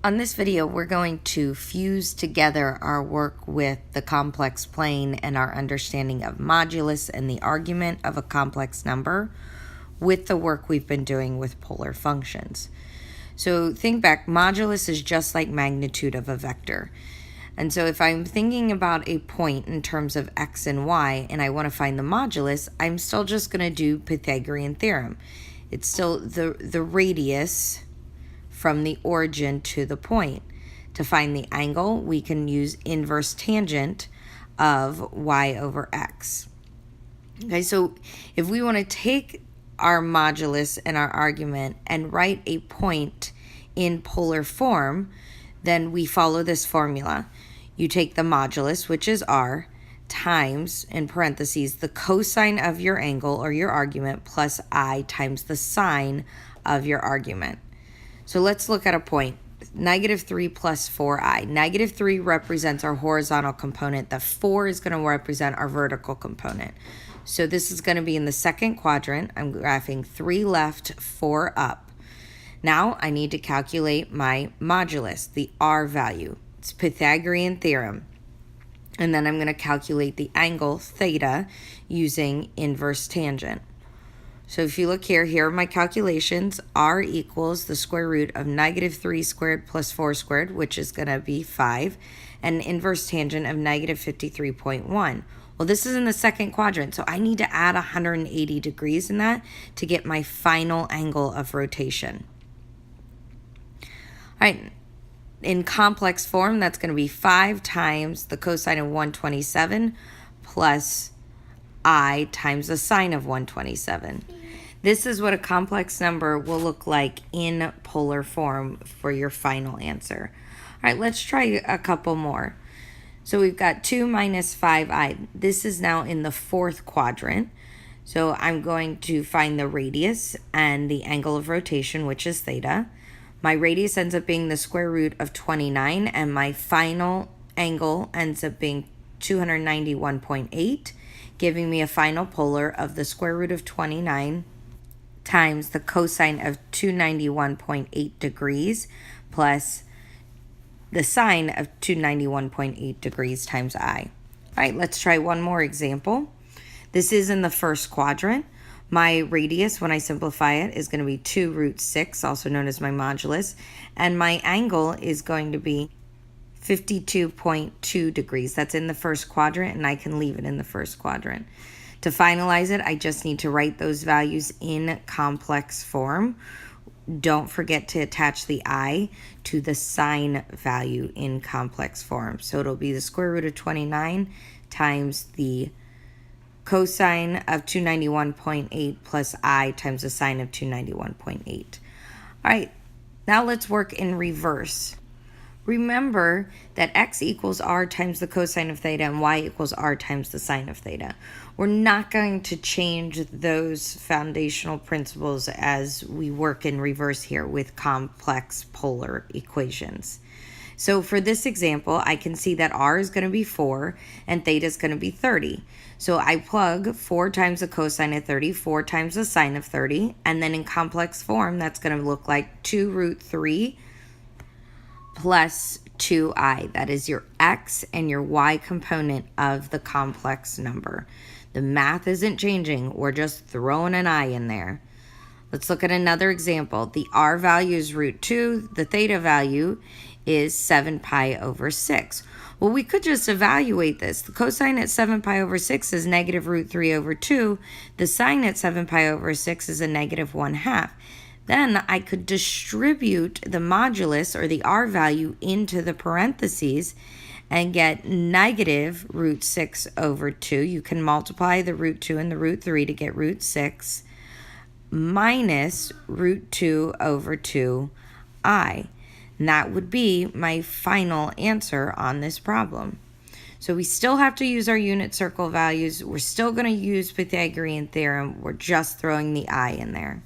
On this video, we're going to fuse together our work with the complex plane and our understanding of modulus and the argument of a complex number with the work we've been doing with polar functions. So think back, modulus is just like magnitude of a vector. And so if I'm thinking about a point in terms of x and y and I want to find the modulus, I'm still just going to do Pythagorean theorem. It's still the radius from the origin to the point. To find the angle, we can use inverse tangent of y over x. Okay, so if we want to take our modulus and our argument and write a point in polar form, then we follow this formula. You take the modulus, which is r, times, in parentheses, the cosine of your angle or your argument plus I times the sine of your argument. So let's look at a point. -3 plus 4i. -3 represents our horizontal component. The 4 is going to represent our vertical component. So this is going to be in the second quadrant. I'm graphing 3 left, 4 up. Now I need to calculate my modulus, the r value. It's Pythagorean theorem. And then I'm going to calculate the angle theta using inverse tangent. So if you look here are my calculations. R equals the square root of -3 squared plus 4 squared, which is going to be 5, and an inverse tangent of -53.1. Well, this is in the second quadrant, so I need to add 180 degrees in that to get my final angle of rotation. All right, in complex form, that's going to be 5 times the cosine of 127 plus I times the sine of 127. This is what a complex number will look like in polar form for your final answer. All right, let's try a couple more. So we've got 2 minus 5i. This is now in the fourth quadrant. So I'm going to find the radius and the angle of rotation, which is theta. My radius ends up being the square root of 29, and my final angle ends up being 291.8. giving me a final polar of the square root of 29 times the cosine of 291.8 degrees plus the sine of 291.8 degrees times I. All right, let's try one more example. This is in the first quadrant. My radius, when I simplify it, is going to be 2 root 6, also known as my modulus, and my angle is going to be 52.2 degrees. That's in the first quadrant, and I can leave it in the first quadrant. To finalize it, I just need to write those values in complex form. Don't forget to attach the I to the sine value in complex form. So it'll be the square root of 29 times the cosine of 291.8 plus I times the sine of 291.8. All right, now let's work in reverse. Remember that x equals r times the cosine of theta and y equals r times the sine of theta. We're not going to change those foundational principles as we work in reverse here with complex polar equations. So for this example, I can see that r is going to be 4 and theta is going to be 30. So I plug 4 times the cosine of 30, 4 times the sine of 30, and then in complex form, that's going to look like 2 root 3 plus 2i. That is your x and your y component of the complex number. The math isn't changing. We're just throwing an I in there. Let's look at another example. The r value is root 2. The theta value is 7 pi over 6. Well, we could just evaluate this. The cosine at 7 pi over 6 is negative root 3 over 2. The sine at 7 pi over 6 is a negative 1/2. Then I could distribute the modulus or the r value into the parentheses and get negative root 6 over 2. You can multiply the root 2 and the root 3 to get root 6 minus root 2 over 2i. And that would be my final answer on this problem. So we still have to use our unit circle values. We're still going to use Pythagorean theorem. We're just throwing the I in there.